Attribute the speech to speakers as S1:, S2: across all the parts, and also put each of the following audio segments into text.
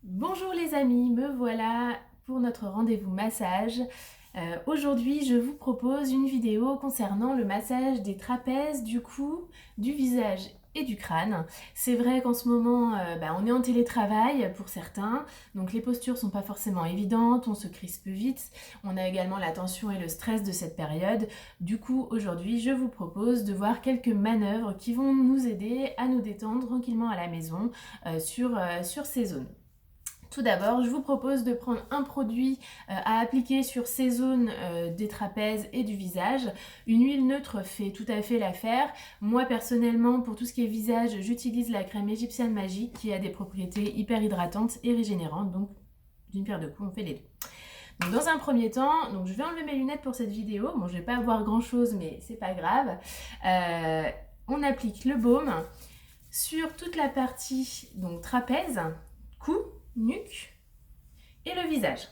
S1: Bonjour les amis, me voilà pour notre rendez-vous massage. Aujourd'hui, je vous propose une vidéo concernant le massage des trapèzes, du cou, du visage et du crâne. C'est vrai qu'en ce moment, on est en télétravail pour certains, donc les postures sont pas forcément évidentes, on se crispe vite, on a également la tension et le stress de cette période. Du coup, aujourd'hui, je vous propose de voir quelques manœuvres qui vont nous aider à nous détendre tranquillement à la maison sur ces zones. Tout d'abord, je vous propose de prendre un produit à appliquer sur ces zones des trapèzes et du visage. Une huile neutre fait tout à fait l'affaire. Moi personnellement, pour tout ce qui est visage, j'utilise la crème égyptienne magique qui a des propriétés hyper hydratantes et régénérantes. Donc d'une pierre deux coups, on fait les deux. Donc, dans un premier temps, je vais enlever mes lunettes pour cette vidéo. Bon, je vais pas avoir grand chose, mais c'est pas grave. On applique le baume sur toute la partie donc trapèze, cou, nuque et le visage.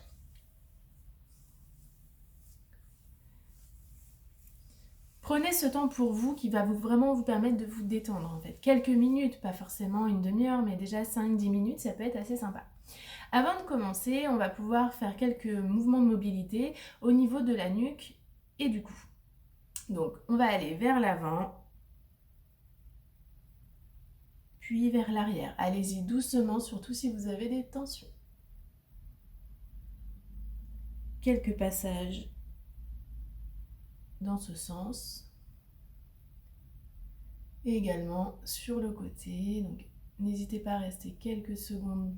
S1: Prenez ce temps pour vous qui va vraiment vous permettre de vous détendre en fait. Quelques minutes, pas forcément une demi-heure, mais déjà 5-10 minutes, ça peut être assez sympa. Avant de commencer, on va pouvoir faire quelques mouvements de mobilité au niveau de la nuque et du cou. Donc on va aller vers l'avant, puis vers l'arrière. Allez-y doucement, surtout si vous avez des tensions. Quelques passages dans ce sens. Et également sur le côté. Donc n'hésitez pas à rester quelques secondes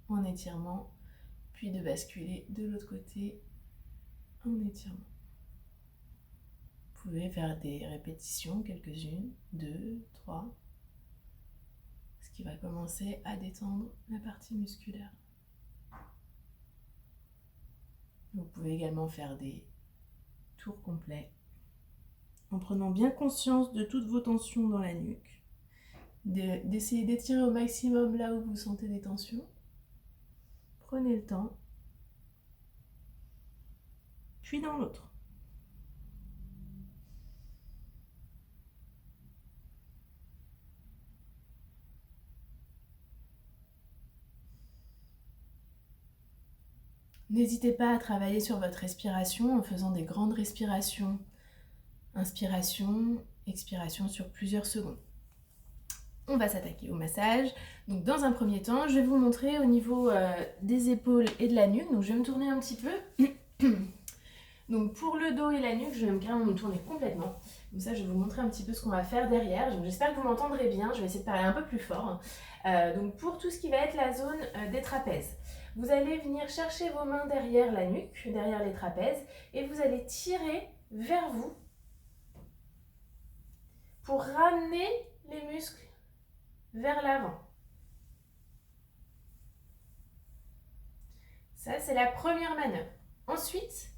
S1: en étirement, puis de basculer de l'autre côté en étirement. Vous pouvez faire des répétitions, quelques-unes, 2, 3, ce qui va commencer à détendre la partie musculaire. Vous pouvez également faire des tours complets en prenant bien conscience de toutes vos tensions dans la nuque, d'essayer d'étirer au maximum là où vous sentez des tensions. Prenez le temps, puis dans l'autre. N'hésitez pas à travailler sur votre respiration en faisant des grandes respirations. Inspiration, expiration sur plusieurs secondes. On va s'attaquer au massage. Donc dans un premier temps, je vais vous montrer au niveau des épaules et de la nuque. Donc je vais me tourner un petit peu. Donc pour le dos et la nuque, je vais carrément me tourner complètement. Comme ça, je vais vous montrer un petit peu ce qu'on va faire derrière. Donc j'espère que vous m'entendrez bien. Je vais essayer de parler un peu plus fort. Donc pour tout ce qui va être la zone des trapèzes, vous allez venir chercher vos mains derrière la nuque, derrière les trapèzes, et vous allez tirer vers vous pour ramener les muscles vers l'avant. Ça, c'est la première manœuvre. Ensuite,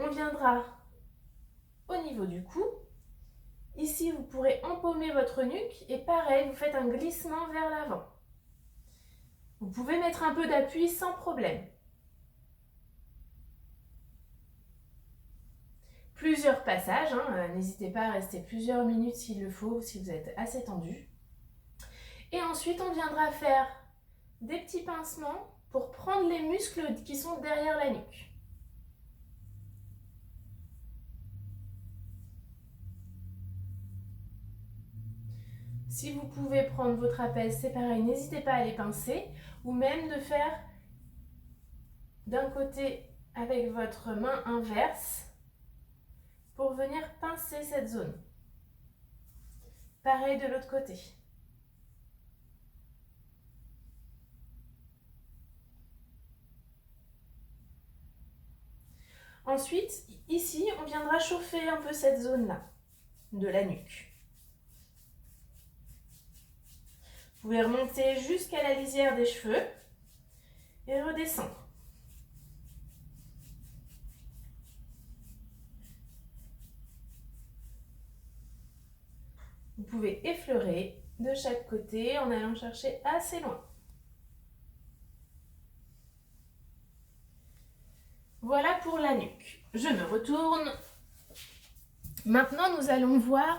S1: on viendra au niveau du cou. Ici, vous pourrez empaumer votre nuque et pareil, vous faites un glissement vers l'avant. Vous pouvez mettre un peu d'appui sans problème. Plusieurs passages, n'hésitez pas à rester plusieurs minutes s'il le faut, si vous êtes assez tendu. Et ensuite, on viendra faire des petits pincements pour prendre les muscles qui sont derrière la nuque. Si vous pouvez prendre vos trapèzes, c'est pareil, n'hésitez pas à les pincer ou même de faire d'un côté avec votre main inverse pour venir pincer cette zone. Pareil de l'autre côté. Ensuite, ici, on viendra chauffer un peu cette zone-là de la nuque. Vous pouvez remonter jusqu'à la lisière des cheveux et redescendre. Vous pouvez effleurer de chaque côté en allant chercher assez loin. Voilà pour la nuque. Je me retourne. Maintenant, nous allons voir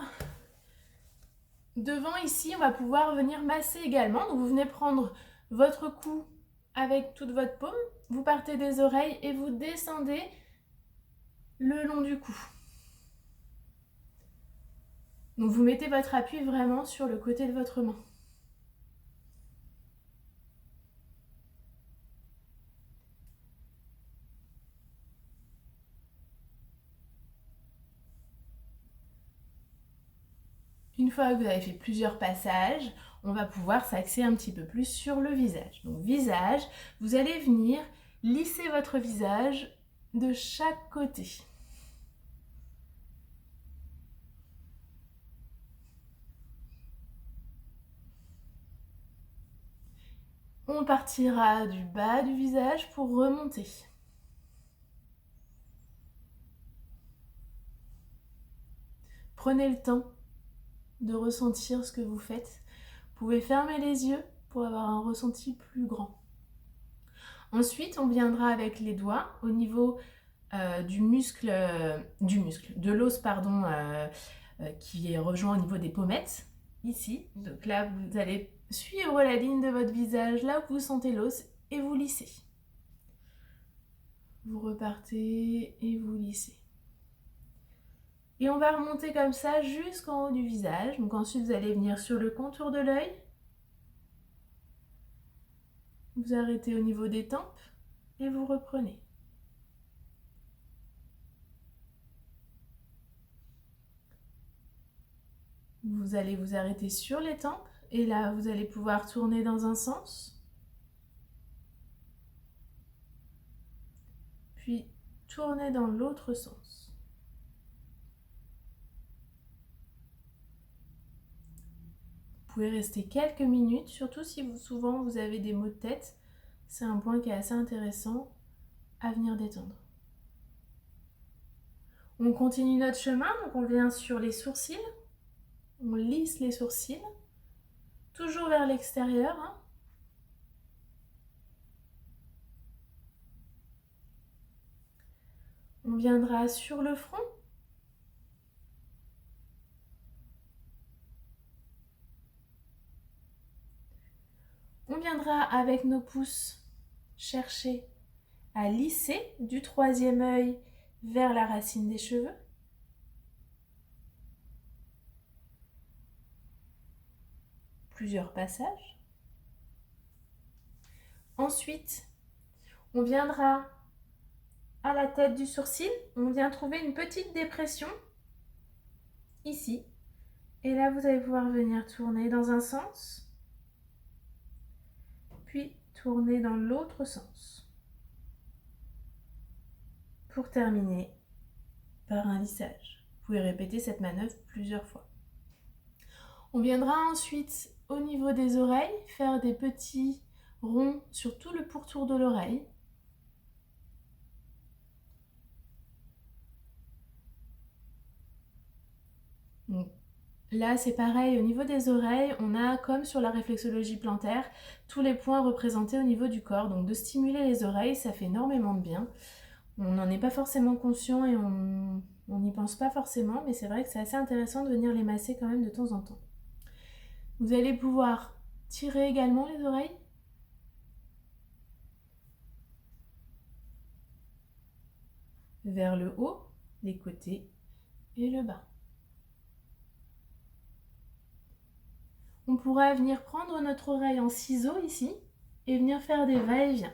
S1: devant ici, on va pouvoir venir masser également. Donc vous venez prendre votre cou avec toute votre paume. Vous partez des oreilles et vous descendez le long du cou. Donc vous mettez votre appui vraiment sur le côté de votre main. Une fois que vous avez fait plusieurs passages, on va pouvoir s'axer un petit peu plus sur le visage. Donc visage, vous allez venir lisser votre visage de chaque côté. On partira du bas du visage pour remonter. Prenez le temps de ressentir ce que vous faites. Vous pouvez fermer les yeux pour avoir un ressenti plus grand. Ensuite, on viendra avec les doigts au niveau de l'os, pardon, qui est rejoint au niveau des pommettes, ici. Donc là, vous allez suivre la ligne de votre visage, là où vous sentez l'os, et vous lissez. Vous repartez et vous lissez. Et on va remonter comme ça jusqu'en haut du visage. Donc ensuite, vous allez venir sur le contour de l'œil. Vous arrêtez au niveau des tempes et vous reprenez. Vous allez vous arrêter sur les tempes et là, vous allez pouvoir tourner dans un sens. Puis tourner dans l'autre sens. Vous pouvez rester quelques minutes, surtout si souvent vous avez des maux de tête. C'est un point qui est assez intéressant à venir détendre. On continue notre chemin, donc on vient sur les sourcils. On lisse les sourcils, toujours vers l'extérieur. On viendra sur le front. On viendra avec nos pouces chercher à lisser du troisième œil vers la racine des cheveux. Plusieurs passages. Ensuite, on viendra à la tête du sourcil. On vient trouver une petite dépression ici. Et là, vous allez pouvoir venir tourner dans un sens, puis tourner dans l'autre sens. Pour terminer par un lissage. Vous pouvez répéter cette manœuvre plusieurs fois. On viendra ensuite au niveau des oreilles, faire des petits ronds sur tout le pourtour de l'oreille. Là, c'est pareil, au niveau des oreilles, on a, comme sur la réflexologie plantaire, tous les points représentés au niveau du corps. Donc de stimuler les oreilles, ça fait énormément de bien. On n'en est pas forcément conscient et on n'y pense pas forcément, mais c'est vrai que c'est assez intéressant de venir les masser quand même de temps en temps. Vous allez pouvoir tirer également les oreilles. Vers le haut, les côtés et le bas. On pourra venir prendre notre oreille en ciseaux ici et venir faire des va-et-vient.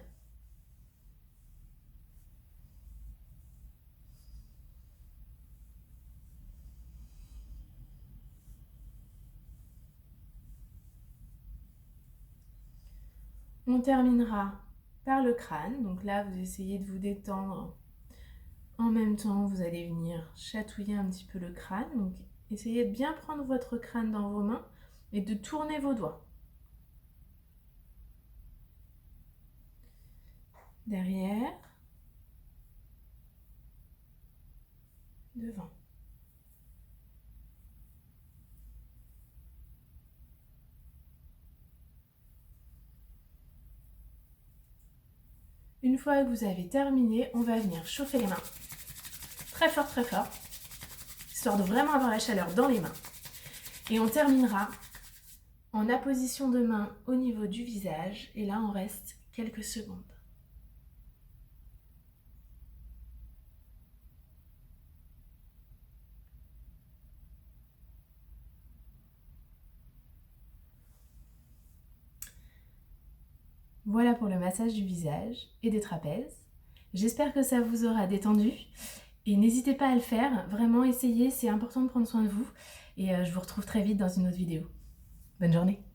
S1: On terminera par le crâne. Donc là, vous essayez de vous détendre. En même temps, vous allez venir chatouiller un petit peu le crâne. Donc essayez de bien prendre votre crâne dans vos mains et de tourner vos doigts. Derrière. Devant. Une fois que vous avez terminé, on va venir chauffer les mains très fort, histoire de vraiment avoir la chaleur dans les mains. Et on terminera en apposition de main au niveau du visage. Et là, on reste quelques secondes. Voilà pour le massage du visage et des trapèzes. J'espère que ça vous aura détendu et n'hésitez pas à le faire, vraiment essayez, c'est important de prendre soin de vous et je vous retrouve très vite dans une autre vidéo. Bonne journée!